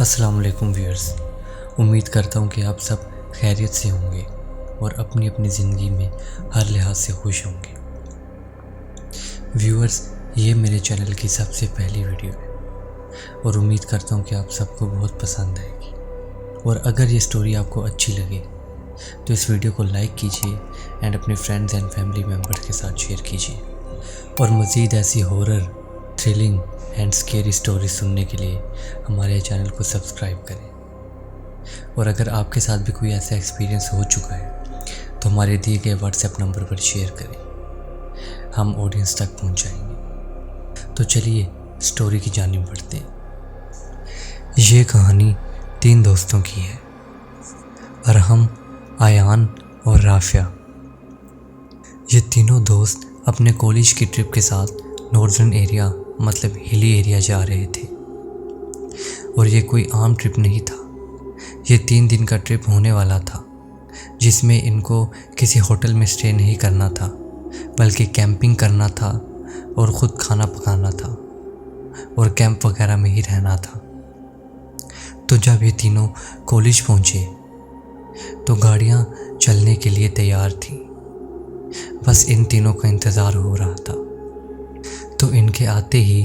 السلام علیکم ویورز، امید کرتا ہوں کہ آپ سب خیریت سے ہوں گے اور اپنی اپنی زندگی میں ہر لحاظ سے خوش ہوں گے۔ ویورز، یہ میرے چینل کی سب سے پہلی ویڈیو ہے اور امید کرتا ہوں کہ آپ سب کو بہت پسند آئے گی، اور اگر یہ سٹوری آپ کو اچھی لگے تو اس ویڈیو کو لائک کیجئے اینڈ اپنے فرینڈز اینڈ فیملی ممبرز کے ساتھ شیئر کیجئے، اور مزید ایسی horror, thrilling and scary story سننے کے لیے ہمارے چینل کو سبسکرائب کریں۔ اور اگر آپ کے ساتھ بھی کوئی ایسا ایکسپیرینس ہو چکا ہے تو ہمارے دیے گئے واٹس ایپ نمبر پر شیئر کریں، ہم آڈینس تک پہنچائیں گے۔ تو چلیے سٹوری کی جانب بڑھتے ہیں۔ یہ کہانی 3 دوستوں کی ہے، ارحم، ایان اور رافعہ۔ یہ تینوں دوست اپنے کالج کی ٹرپ کے ساتھ ناردرن ایریا مطلب ہلی ایریا جا رہے تھے، اور یہ کوئی عام ٹرپ نہیں تھا۔ یہ 3 دن کا ٹرپ ہونے والا تھا، جس میں ان کو کسی ہوٹل میں سٹے نہیں کرنا تھا بلکہ کیمپنگ کرنا تھا اور خود کھانا پکانا تھا اور کیمپ وغیرہ میں ہی رہنا تھا۔ تو جب یہ تینوں کالج پہنچے تو گاڑیاں چلنے کے لیے تیار تھیں، بس ان تینوں کا انتظار ہو رہا تھا۔ تو ان کے آتے ہی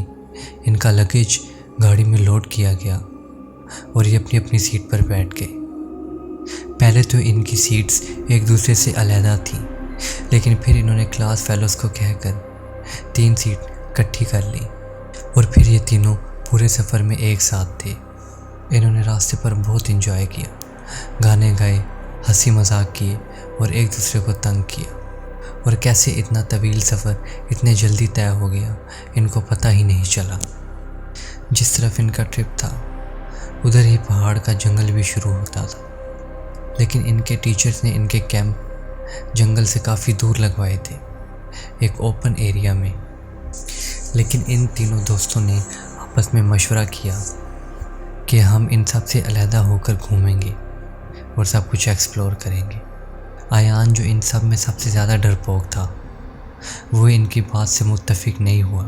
ان کا لگیج گاڑی میں لوڈ کیا گیا اور یہ اپنی اپنی سیٹ پر بیٹھ گئے۔ پہلے تو ان کی سیٹس ایک دوسرے سے علیحدہ تھیں، لیکن پھر انہوں نے کلاس فیلوز کو کہہ کر 3 سیٹ اکٹھی کر لی، اور پھر یہ تینوں پورے سفر میں ایک ساتھ تھے۔ انہوں نے راستے پر بہت انجوائے کیا، گانے گائے، ہنسی مذاق کیے اور ایک دوسرے کو تنگ کیا، اور کیسے اتنا طویل سفر اتنے جلدی طے ہو گیا ان کو پتہ ہی نہیں چلا۔ جس طرف ان کا ٹرپ تھا ادھر ہی پہاڑ کا جنگل بھی شروع ہوتا تھا، لیکن ان کے ٹیچرز نے ان کے کیمپ جنگل سے کافی دور لگوائے تھے، ایک اوپن ایریا میں۔ لیکن ان تینوں دوستوں نے آپس میں مشورہ کیا کہ ہم ان سب سے علیحدہ ہو کر گھومیں گے اور سب کچھ ایکسپلور کریں گے۔ ایان، جو ان سب میں سب سے زیادہ ڈرپوک تھا، وہ ان کی بات سے متفق نہیں ہوا،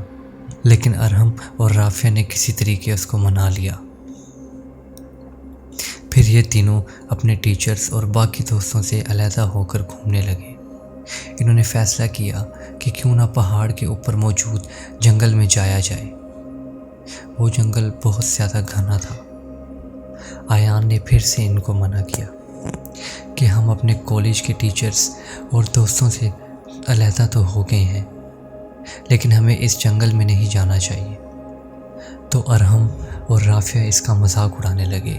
لیکن ارحم اور رافعہ نے کسی طریقے اس کو منا لیا۔ پھر یہ تینوں اپنے ٹیچرز اور باقی دوستوں سے علیحدہ ہو کر گھومنے لگے۔ انہوں نے فیصلہ کیا کہ کیوں نہ پہاڑ کے اوپر موجود جنگل میں جایا جائے۔ وہ جنگل بہت زیادہ گھنا تھا۔ ایان نے پھر سے ان کو منع کیا کہ ہم اپنے کالج کے ٹیچرز اور دوستوں سے علیحدہ تو ہو گئے ہیں، لیکن ہمیں اس جنگل میں نہیں جانا چاہیے۔ تو ارحم اور رافعہ اس کا مذاق اڑانے لگے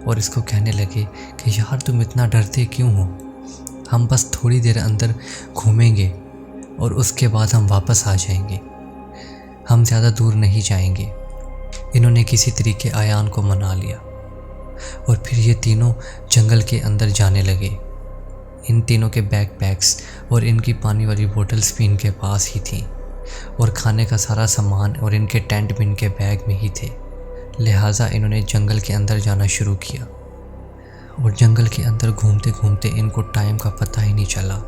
اور اس کو کہنے لگے کہ یار تم اتنا ڈرتے کیوں ہو، ہم بس تھوڑی دیر اندر گھومیں گے اور اس کے بعد ہم واپس آ جائیں گے، ہم زیادہ دور نہیں جائیں گے۔ انہوں نے کسی طریقے ایان کو منا لیا، اور پھر یہ تینوں جنگل کے اندر جانے لگے۔ ان تینوں کے بیک پیکس اور ان کی پانی والی بوٹلز بھی ان کے پاس ہی تھیں، اور کھانے کا سارا سامان اور ان کے ٹینٹ بھی ان کے بیگ میں ہی تھے۔ لہٰذا انہوں نے جنگل کے اندر جانا شروع کیا، اور جنگل کے اندر گھومتے گھومتے ان کو ٹائم کا پتہ ہی نہیں چلا،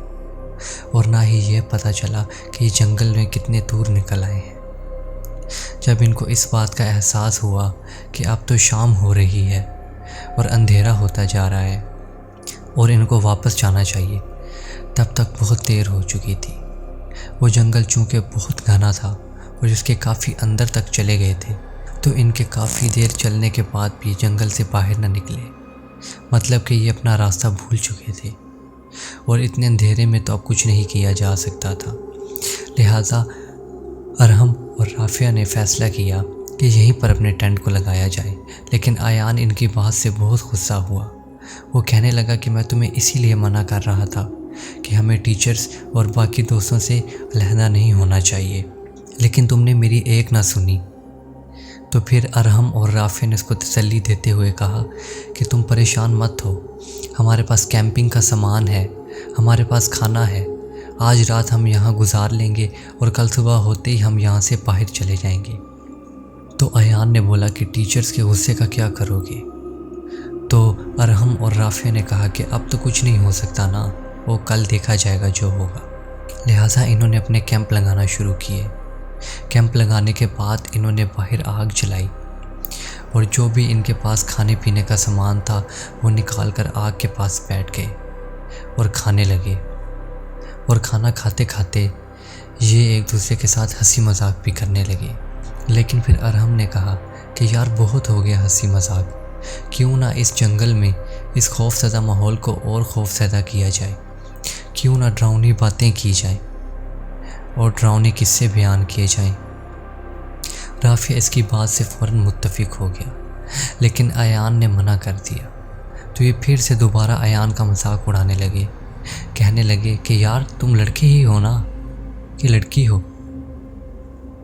اور نہ ہی یہ پتہ چلا کہ یہ جنگل میں کتنے دور نکل آئے ہیں۔ جب ان کو اس بات کا احساس ہوا کہ اب تو شام ہو رہی ہے اور اندھیرا ہوتا جا رہا ہے اور ان کو واپس جانا چاہیے، تب تک بہت دیر ہو چکی تھی۔ وہ جنگل چونکہ بہت گھنا تھا اور جس کے کافی اندر تک چلے گئے تھے، تو ان کے کافی دیر چلنے کے بعد بھی جنگل سے باہر نہ نکلے، مطلب کہ یہ اپنا راستہ بھول چکے تھے، اور اتنے اندھیرے میں تو اب کچھ نہیں کیا جا سکتا تھا۔ لہٰذا ارحم اور رافعہ نے فیصلہ کیا کہ یہیں پر اپنے ٹینٹ کو لگایا جائے، لیکن ایان ان کی بات سے بہت غصہ ہوا۔ وہ کہنے لگا کہ میں تمہیں اسی لیے منع کر رہا تھا کہ ہمیں ٹیچرز اور باقی دوستوں سے علیحدہ نہیں ہونا چاہیے، لیکن تم نے میری ایک نہ سنی۔ تو پھر ارحم اور رافعہ نے اس کو تسلی دیتے ہوئے کہا کہ تم پریشان مت ہو، ہمارے پاس کیمپنگ کا سامان ہے، ہمارے پاس کھانا ہے، آج رات ہم یہاں گزار لیں گے اور کل صبح ہوتے ہی ہم یہاں سے باہر چلے جائیں گے۔ تو ایان نے بولا کہ ٹیچرز کے غصے کا کیا کرو گے؟ تو ارحم اور رافعہ نے کہا کہ اب تو کچھ نہیں ہو سکتا نا، وہ کل دیکھا جائے گا جو ہوگا۔ لہٰذا انہوں نے اپنے کیمپ لگانا شروع کیے۔ کیمپ لگانے کے بعد انہوں نے باہر آگ جلائی اور جو بھی ان کے پاس کھانے پینے کا سامان تھا وہ نکال کر آگ کے پاس بیٹھ گئے اور کھانے لگے۔ اور کھانا کھاتے کھاتے یہ ایک دوسرے کے ساتھ ہنسی مذاق بھی کرنے لگے۔ لیکن پھر ارحم نے کہا کہ یار بہت ہو گیا ہنسی مذاق، کیوں نہ اس جنگل میں اس خوف زدہ ماحول کو اور خوف زدہ کیا جائے، کیوں نہ ڈراؤنی باتیں کی جائیں اور ڈراؤنے قصے بیان کیے جائیں۔ رافعہ اس کی بات سے فوراً متفق ہو گیا، لیکن ایان نے منع کر دیا تو یہ پھر سے دوبارہ ایان کا مذاق اڑانے لگے، کہنے لگے کہ یار تم لڑکے ہی ہو نا کہ لڑکی ہو،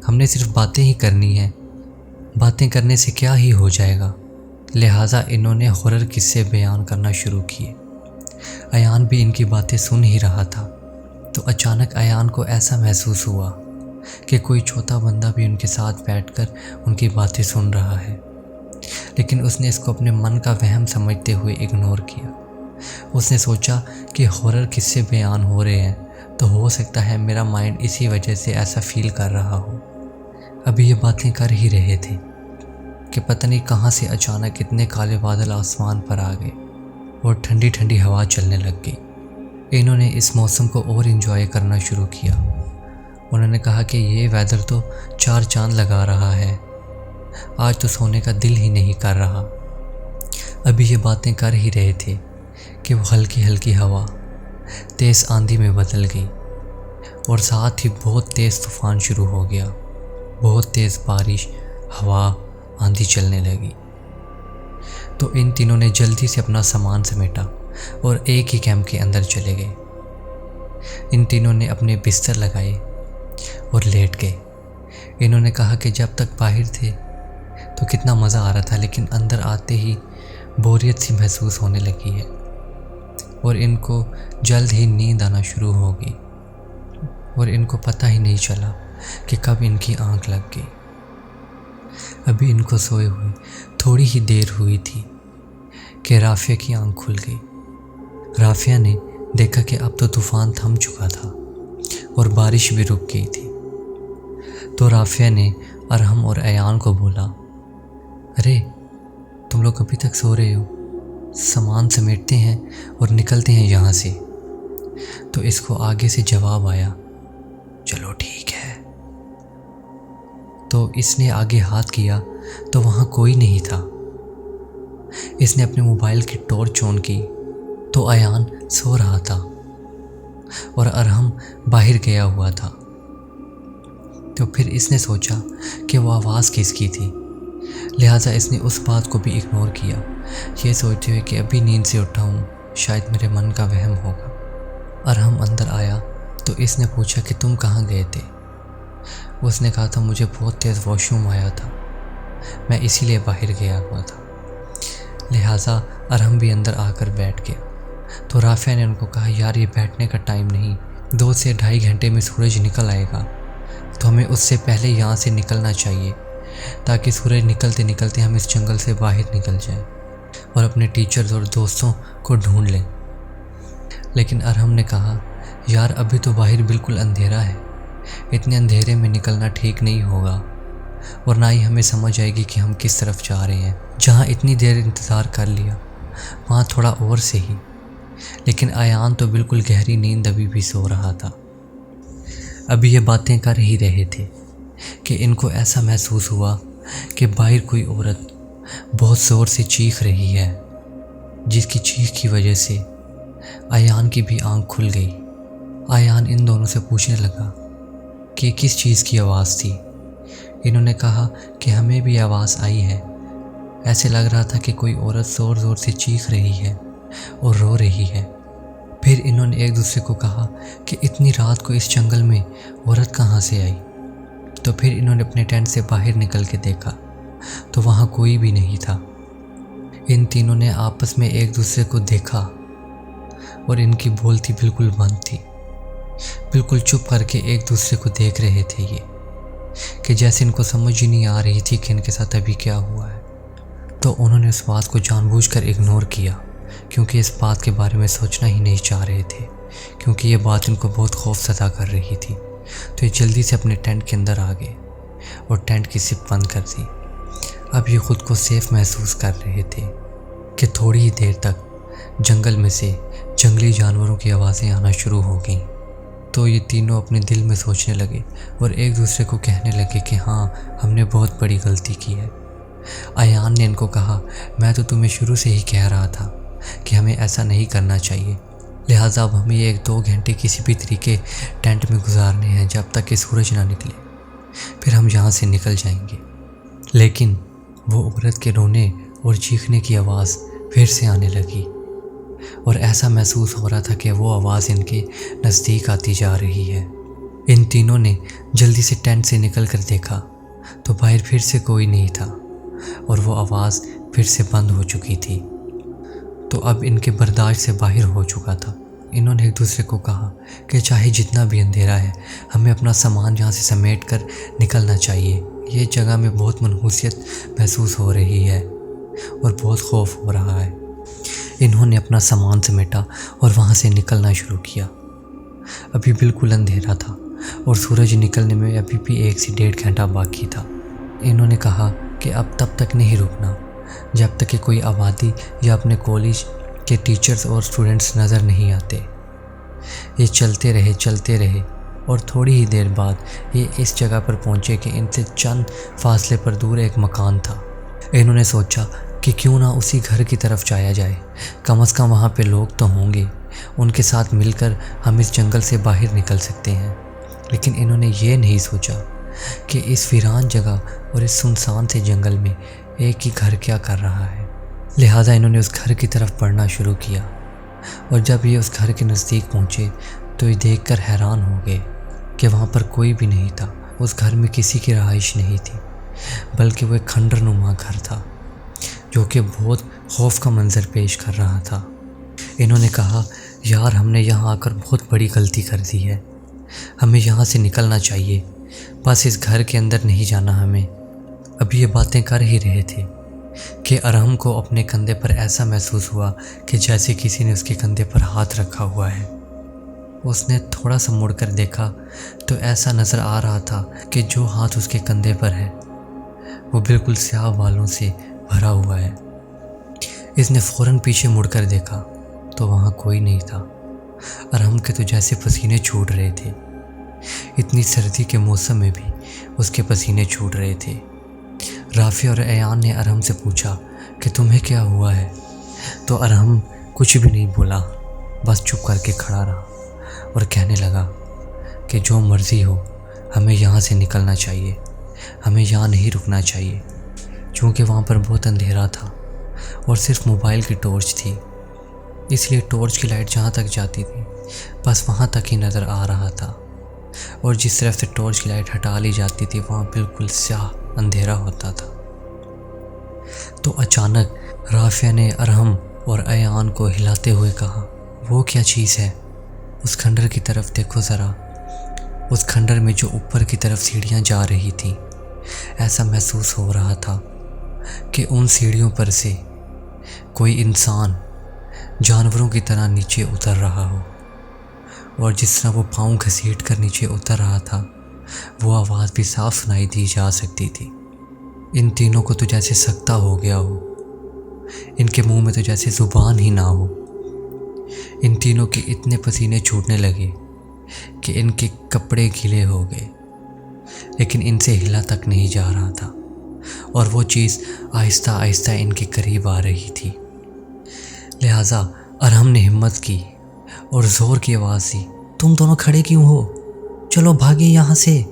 ہم نے صرف باتیں ہی کرنی ہیں، باتیں کرنے سے کیا ہی ہو جائے گا۔ لہٰذا انہوں نے ہارر قصے بیان کرنا شروع کیے۔ ایان بھی ان کی باتیں سن ہی رہا تھا تو اچانک ایان کو ایسا محسوس ہوا کہ کوئی چھوٹا بندہ بھی ان کے ساتھ بیٹھ کر ان کی باتیں سن رہا ہے، لیکن اس نے اس کو اپنے من کا وہم سمجھتے ہوئے اگنور کیا۔ اس نے سوچا کہ ہارر قصے بیان ہو رہے ہیں تو ہو سکتا ہے میرا مائنڈ اسی وجہ سے ایسا فیل کر رہا ہو۔ ابھی یہ باتیں کر ہی رہے تھے کہ پتہ نہیں کہاں سے اچانک اتنے کالے بادل آسمان پر آ گئے اور ٹھنڈی ٹھنڈی ہوا چلنے لگ گئی۔ انہوں نے اس موسم کو اور انجوائے کرنا شروع کیا۔ انہوں نے کہا کہ یہ ویدر تو 4 چاند لگا رہا ہے، آج تو سونے کا دل ہی نہیں کر رہا۔ ابھی یہ باتیں کر ہی رہے تھے کہ وہ ہلکی ہلکی ہوا تیز آندھی میں بدل گئی اور ساتھ ہی بہت تیز طوفان شروع ہو گیا، بہت تیز بارش، ہوا، آندھی چلنے لگی۔ تو ان تینوں نے جلدی سے اپنا سامان سمیٹا اور ایک ہی کیمپ کے اندر چلے گئے۔ ان تینوں نے اپنے بستر لگائے اور لیٹ گئے۔ انہوں نے کہا کہ جب تک باہر تھے تو کتنا مزہ آ رہا تھا، لیکن اندر آتے ہی بوریت سی محسوس ہونے لگی ہے اور ان کو جلد ہی نیند آنا شروع ہو گئی اور ان کو پتہ ہی نہیں چلا کہ کب ان کی آنکھ لگ گئی۔ ابھی ان کو سوئے ہوئے تھوڑی ہی دیر ہوئی تھی کہ رافعہ کی آنکھ کھل گئی۔ رافعہ نے دیکھا کہ اب تو طوفان تھم چکا تھا اور بارش بھی رک گئی تھی۔ تو رافعہ نے ارحم اور ایان کو بولا، ارے تم لوگ ابھی تک سو رہے ہو، سامان سمیٹتے ہیں اور نکلتے ہیں یہاں سے۔ تو اس کو آگے سے جواب آیا، چلو ٹھیک ہے۔ تو اس نے آگے ہاتھ کیا تو وہاں کوئی نہیں تھا۔ اس نے اپنے موبائل کی ٹارچ آن کی تو ایان سو رہا تھا اور ارحم باہر گیا ہوا تھا۔ تو پھر اس نے سوچا کہ وہ آواز کس کی تھی، لہٰذا اس نے اس بات کو بھی اگنور کیا، یہ سوچتے ہوئے کہ ابھی نیند سے اٹھا ہوں، شاید میرے من کا وہم ہوگا۔ ارحم اندر آیا تو اس نے پوچھا کہ تم کہاں گئے تھے؟ اس نے کہا تھا مجھے بہت تیز واش روم آیا تھا، میں اسی لیے باہر گیا ہوا تھا۔ لہٰذا ارحم بھی اندر آ کر بیٹھ گیا۔ تو رافعہ نے ان کو کہا، یار یہ بیٹھنے کا ٹائم نہیں، 2 سے 2.5 گھنٹے میں سورج نکل آئے گا، تو ہمیں اس سے پہلے یہاں سے نکلنا چاہیے تاکہ سورج نکلتے نکلتے ہم اس جنگل سے باہر نکل جائیں اور اپنے ٹیچرز اور دوستوں کو ڈھونڈ لیں۔ لیکن ارحم نے کہا، یار ابھی تو باہر بالکل اندھیرا ہے، اتنے اندھیرے میں نکلنا ٹھیک نہیں ہوگا اور نہ ہی ہمیں سمجھ آئے گی کہ ہم کس طرف جا رہے ہیں۔ جہاں اتنی دیر انتظار کر لیا وہاں تھوڑا اور سے ہی۔ لیکن ایان تو بالکل گہری نیند ابھی بھی سو رہا تھا۔ ابھی یہ باتیں کر ہی رہے تھے کہ ان کو ایسا محسوس ہوا کہ باہر کوئی عورت بہت زور سے چیخ رہی ہے، جس کی چیخ کی وجہ سے ایان کی بھی آنکھ کھل گئی۔ ایان ان دونوں سے پوچھنے لگا کہ کس چیز کی آواز تھی۔ انہوں نے کہا کہ ہمیں بھی آواز آئی ہے، ایسے لگ رہا تھا کہ کوئی عورت زور زور سے چیخ رہی ہے اور رو رہی ہے۔ پھر انہوں نے ایک دوسرے کو کہا کہ اتنی رات کو اس جنگل میں عورت کہاں سے آئی؟ تو پھر انہوں نے اپنے ٹینٹ سے باہر نکل کے دیکھا تو وہاں کوئی بھی نہیں تھا۔ ان تینوں نے آپس میں ایک دوسرے کو دیکھا اور ان کی بولتی بالکل بند تھی، بالکل چپ کر کے ایک دوسرے کو دیکھ رہے تھے، یہ کہ جیسے ان کو سمجھ ہی نہیں آ رہی تھی کہ ان کے ساتھ ابھی کیا ہوا ہے۔ تو انہوں نے اس بات کو جان بوجھ کر اگنور کیا، کیونکہ اس بات کے بارے میں سوچنا ہی نہیں چاہ رہے تھے، کیونکہ یہ بات ان کو بہت خوف زدہ کر رہی تھی۔ تو یہ جلدی سے اپنے ٹینٹ کے اندر آ گئے اور ٹینٹ کی زپ بند کر دی۔ اب یہ خود کو سیف محسوس کر رہے تھے کہ تھوڑی ہی دیر تک جنگل میں سے جنگلی جانوروں کی آوازیں آنا شروع ہو گئیں۔ تو یہ تینوں اپنے دل میں سوچنے لگے اور ایک دوسرے کو کہنے لگے کہ ہاں، ہم نے بہت بڑی غلطی کی ہے۔ ایان نے ان کو کہا، میں تو تمہیں شروع سے ہی کہہ رہا تھا کہ ہمیں ایسا نہیں کرنا چاہیے، لہٰذا اب ہمیں 1-2 گھنٹے کسی بھی طریقے ٹینٹ میں گزارنے ہیں جب تک کہ سورج نہ نکلے، پھر ہم یہاں سے نکل جائیں گے۔ لیکن وہ عورت کے رونے اور چیخنے کی آواز پھر سے آنے لگی اور ایسا محسوس ہو رہا تھا کہ وہ آواز ان کے نزدیک آتی جا رہی ہے۔ ان تینوں نے جلدی سے ٹینٹ سے نکل کر دیکھا تو باہر پھر سے کوئی نہیں تھا اور وہ آواز پھر سے بند ہو چکی تھی۔ تو اب ان کے برداشت سے باہر ہو چکا تھا۔ انہوں نے ایک دوسرے کو کہا کہ چاہے جتنا بھی اندھیرا ہے، ہمیں اپنا سامان یہاں سے سمیٹ کر نکلنا چاہیے۔ یہ جگہ میں بہت منحوسیت محسوس ہو رہی ہے اور بہت خوف ہو رہا ہے۔ انہوں نے اپنا سامان سمیٹا اور وہاں سے نکلنا شروع کیا۔ ابھی بالکل اندھیرا تھا اور سورج نکلنے میں ابھی بھی 1 سے 1.5 گھنٹہ باقی تھا۔ انہوں نے کہا کہ اب تب تک نہیں رکنا جب تک کہ کوئی آبادی یا اپنے کالج کے ٹیچرز اور اسٹوڈنٹس نظر نہیں آتے۔ یہ چلتے رہے اور تھوڑی ہی دیر بعد یہ اس جگہ پر پہنچے کہ ان سے چند فاصلے پر دور ایک مکان تھا۔ انہوں نے سوچا کہ کیوں نہ اسی گھر کی طرف جایا جائے، کم از کم وہاں پہ لوگ تو ہوں گے، ان کے ساتھ مل کر ہم اس جنگل سے باہر نکل سکتے ہیں۔ لیکن انہوں نے یہ نہیں سوچا کہ اس ویران جگہ اور اس سنسان سے جنگل میں ایک ہی گھر کیا کر رہا ہے۔ لہٰذا انہوں نے اس گھر کی طرف بڑھنا شروع کیا اور جب یہ اس گھر کے نزدیک پہنچے تو یہ دیکھ کر حیران ہو گئے کہ وہاں پر کوئی بھی نہیں تھا۔ اس گھر میں کسی کی رہائش نہیں تھی، بلکہ وہ ایک کھنڈر نما گھر تھا جو کہ بہت خوف کا منظر پیش کر رہا تھا۔ انہوں نے کہا، یار ہم نے یہاں آ کر بہت بڑی غلطی کر دی ہے، ہمیں یہاں سے نکلنا چاہیے، بس اس گھر کے اندر نہیں جانا ہمیں۔ ابھی یہ باتیں کر ہی رہے تھے کہ ارحم کو اپنے کندھے پر ایسا محسوس ہوا کہ جیسے کسی نے اس کے کندھے پر ہاتھ رکھا ہوا ہے۔ اس نے تھوڑا سا مڑ کر دیکھا تو ایسا نظر آ رہا تھا کہ جو ہاتھ اس کے کندھے پر ہے وہ بالکل سیاہ بالوں سے بھرا ہوا ہے۔ اس نے فوراً پیچھے مڑ کر دیکھا تو وہاں کوئی نہیں تھا۔ ارحم کے تو جیسے پسینے چھوٹ رہے تھے، اتنی سردی کے موسم میں بھی اس کے پسینے چھوٹ رہے تھے۔ رافع اور ایان نے ارحم سے پوچھا کہ تمہیں کیا ہوا ہے؟ تو ارحم کچھ بھی نہیں بولا، بس چپ کر کے کھڑا رہا اور کہنے لگا کہ جو مرضی ہو، ہمیں یہاں سے نکلنا چاہیے، ہمیں یہاں نہیں رکنا چاہیے، چونکہ وہاں پر بہت اندھیرا تھا اور صرف موبائل کی ٹارچ تھی، اس لیے ٹارچ کی لائٹ جہاں تک جاتی تھی بس وہاں تک ہی نظر آ رہا تھا، اور جس طرف سے ٹارچ کی لائٹ ہٹا لی جاتی تھی وہاں بالکل سیاہ اندھیرا ہوتا تھا۔ تو اچانک رافع نے ارحم اور ایان کو ہلاتے ہوئے کہا، وہ کیا چیز ہے؟ اس کھنڈر کی طرف دیکھو ذرا۔ اس کھنڈر میں جو اوپر کی طرف سیڑھیاں جا رہی تھیں، ایسا محسوس ہو رہا تھا کہ ان سیڑھیوں پر سے کوئی انسان جانوروں کی طرح نیچے اتر رہا ہو، اور جس طرح وہ پاؤں گھسیٹ کر نیچے اتر رہا تھا وہ آواز بھی صاف سنائی دی جا سکتی تھی۔ ان تینوں کو تو جیسے سکتہ ہو گیا ہو، ان کے منہ میں تو جیسے زبان ہی نہ ہو۔ ان تینوں کے اتنے پسینے چھوٹنے لگے کہ ان کے کپڑے گیلے ہو گئے، لیکن ان سے ہلا تک نہیں جا رہا تھا، اور وہ چیز آہستہ آہستہ ان کے قریب آ رہی تھی۔ لہٰذا ارحم نے ہمت کی اور زور کی آواز دی، تم دونوں کھڑے کیوں ہو؟ چلو بھاگیں یہاں سے۔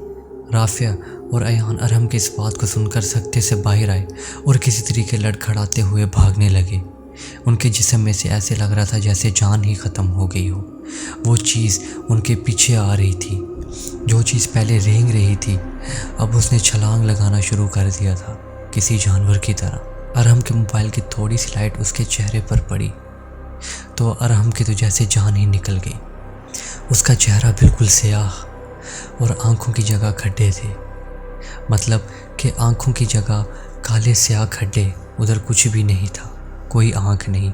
رافع اور ایان ارحم کی اس بات کو سن کر سکتے سے باہر آئے اور کسی طریقے لڑکھڑاتے ہوئے بھاگنے لگے۔ ان کے جسم میں سے ایسے لگ رہا تھا جیسے جان ہی ختم ہو گئی ہو۔ وہ چیز ان کے پیچھے آ رہی تھی، جو چیز پہلے رینگ رہی تھی اب اس نے چھلانگ لگانا شروع کر دیا تھا کسی جانور کی طرح۔ ارحم کے موبائل کی تھوڑی سی لائٹ اس کے چہرے پر پڑی تو ارحم کی تو جیسے جان ہی نکل گئی۔ اس کا چہرہ بالکل سیاہ اور آنکھوں کی جگہ کھڈے تھے، مطلب کہ آنکھوں کی جگہ کالے سیاہ کھڈے، ادھر کچھ بھی نہیں تھا، کوئی آنکھ نہیں۔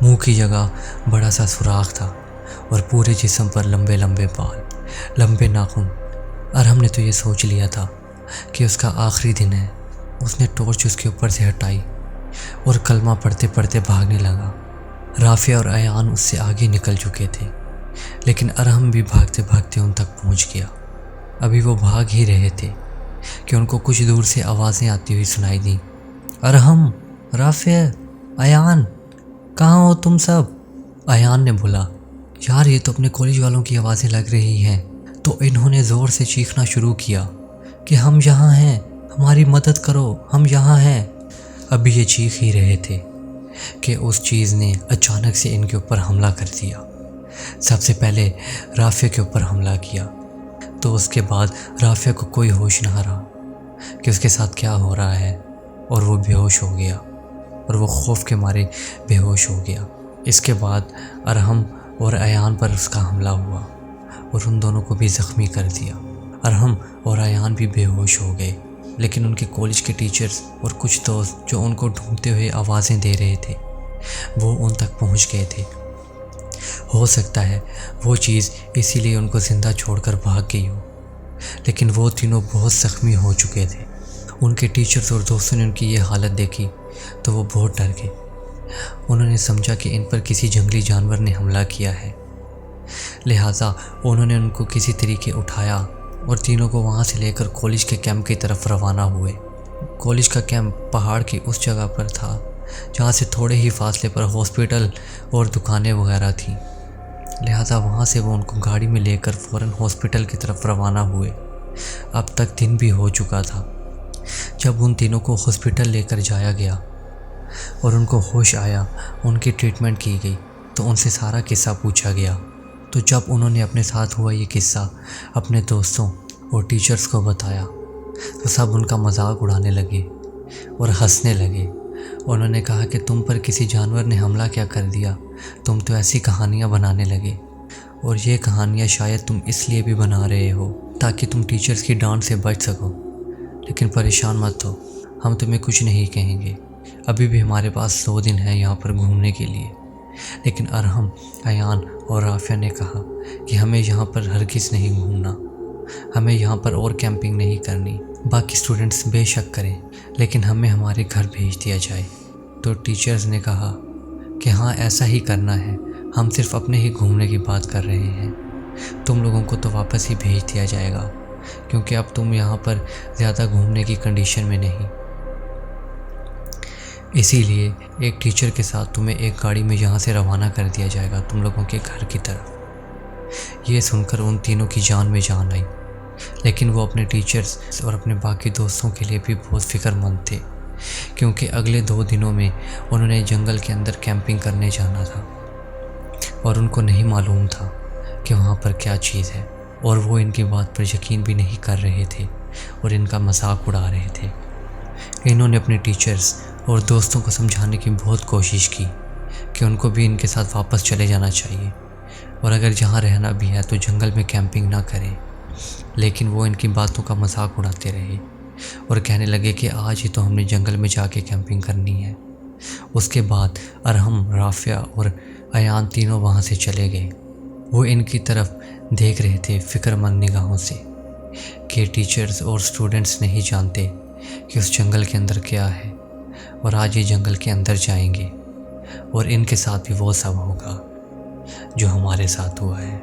منہ کی جگہ بڑا سا سوراخ تھا اور پورے جسم پر لمبے لمبے بال، لمبے ناخن۔ ارحم نے تو یہ سوچ لیا تھا کہ اس کا آخری دن ہے، اس نے ٹارچ اس کے اوپر سے ہٹائی اور کلمہ پڑھتے پڑھتے بھاگنے لگا۔ رافعہ اور ایان اس سے آگے نکل چکے تھے، لیکن ارحم بھی بھاگتے بھاگتے ان تک پہنچ گیا۔ ابھی وہ بھاگ ہی رہے تھے کہ ان کو کچھ دور سے آوازیں آتی ہوئی سنائی دیں۔ ارحم، رافعہ، ایان، کہاں ہو تم سب؟ ایان نے بولا، یار یہ تو اپنے کالج والوں کی آوازیں لگ رہی ہیں۔ تو انہوں نے زور سے چیخنا شروع کیا کہ ہم یہاں ہیں، ہماری مدد کرو، ہم یہاں ہیں۔ ابھی یہ چیخ ہی رہے تھے کہ اس چیز نے اچانک سے ان کے اوپر حملہ کر دیا۔ سب سے پہلے رافعہ کے اوپر حملہ کیا، تو اس کے بعد رافعہ کو کوئی ہوش نہ رہا کہ اس کے ساتھ کیا ہو رہا ہے، اور وہ بے ہوش ہو گیا، اور وہ خوف کے مارے بے ہوش ہو گیا۔ اس کے بعد ارحم اور ایان پر اس کا حملہ ہوا اور ان دونوں کو بھی زخمی کر دیا۔ ارحم اور ایان بھی بے ہوش ہو گئے، لیکن ان کے کالج کے ٹیچرز اور کچھ دوست جو ان کو ڈھونڈتے ہوئے آوازیں دے رہے تھے وہ ان تک پہنچ گئے تھے۔ ہو سکتا ہے وہ چیز اسی لیے ان کو زندہ چھوڑ کر بھاگ گئی ہو، لیکن وہ تینوں بہت زخمی ہو چکے تھے۔ ان کے ٹیچرز اور دوستوں نے ان کی یہ حالت دیکھی تو وہ بہت ڈر گئے۔ انہوں نے سمجھا کہ ان پر کسی جنگلی جانور نے حملہ کیا ہے، لہٰذا انہوں نے ان کو کسی طریقے اٹھایا اور تینوں کو وہاں سے لے کر کالج کے کیمپ کی طرف روانہ ہوئے۔ کالج کا کیمپ پہاڑ کی اس جگہ پر تھا جہاں سے تھوڑے ہی فاصلے پر ہاسپٹل اور دکانیں وغیرہ تھیں، لہٰذا وہاں سے وہ ان کو گاڑی میں لے کر فوراً ہاسپٹل کی طرف روانہ ہوئے۔ اب تک دن بھی ہو چکا تھا۔ جب ان تینوں کو ہاسپٹل لے کر جایا گیا اور ان کو ہوش آیا، ان کی ٹریٹمنٹ کی گئی تو ان سے سارا قصہ پوچھا گیا۔ تو جب انہوں نے اپنے ساتھ ہوا یہ قصہ اپنے دوستوں اور ٹیچرز کو بتایا تو سب ان کا مذاق اڑانے لگے اور ہنسنے لگے۔ انہوں نے کہا کہ تم پر کسی جانور نے حملہ کیا کر دیا، تم تو ایسی کہانیاں بنانے لگے، اور یہ کہانیاں شاید تم اس لیے بھی بنا رہے ہو تاکہ تم ٹیچرز کی ڈانٹ سے بچ سکو۔ لیکن پریشان مت ہو، ہم تمہیں کچھ نہیں کہیں گے، ابھی بھی ہمارے پاس 2 دن ہے یہاں پر گھومنے کے لیے۔ لیکن ارحم، ایان اور رافعہ نے کہا کہ ہمیں یہاں پر ہرگز نہیں گھومنا، ہمیں یہاں پر اور کیمپنگ نہیں کرنی۔ باقی اسٹوڈنٹس بے شک کریں، لیکن ہمیں ہمارے گھر بھیج دیا جائے۔ تو ٹیچرز نے کہا کہ ہاں ایسا ہی کرنا ہے، ہم صرف اپنے ہی گھومنے کی بات کر رہے ہیں، تم لوگوں کو تو واپس ہی بھیج دیا جائے گا کیونکہ اب تم یہاں پر زیادہ گھومنے کی کنڈیشن میں نہیں۔ اسی لیے ایک ٹیچر کے ساتھ تمہیں ایک گاڑی میں یہاں سے روانہ کر دیا جائے گا تم لوگوں کے گھر کی طرف۔ یہ سن کر ان تینوں کی جان میں جان آئی، لیکن وہ اپنے ٹیچرز اور اپنے باقی دوستوں کے لیے بھی بہت فکر مند تھے، کیونکہ اگلے 2 دنوں میں انہوں نے جنگل کے اندر کیمپنگ کرنے جانا تھا اور ان کو نہیں معلوم تھا کہ وہاں پر کیا چیز ہے، اور وہ ان کی بات پر یقین بھی نہیں کر رہے تھے اور ان کا مذاق اڑا رہے تھے۔ انہوں نے اپنے ٹیچرز اور دوستوں کو سمجھانے کی بہت کوشش کی کہ ان کو بھی ان کے ساتھ واپس چلے جانا چاہیے، اور اگر جہاں رہنا بھی ہے تو جنگل میں کیمپنگ نہ کریں، لیکن وہ ان کی باتوں کا مذاق اڑاتے رہے اور کہنے لگے کہ آج ہی تو ہم نے جنگل میں جا کے کیمپنگ کرنی ہے۔ اس کے بعد ارحم، رافعہ اور ایان تینوں وہاں سے چلے گئے۔ وہ ان کی طرف دیکھ رہے تھے فکر مند نگاہوں سے کہ ٹیچرز اور اسٹوڈنٹس نہیں جانتے کہ اس جنگل کے اندر کیا ہے، اور آج یہ جنگل کے اندر جائیں گے اور ان کے ساتھ بھی وہ سب ہوگا جو ہمارے ساتھ ہوا ہے۔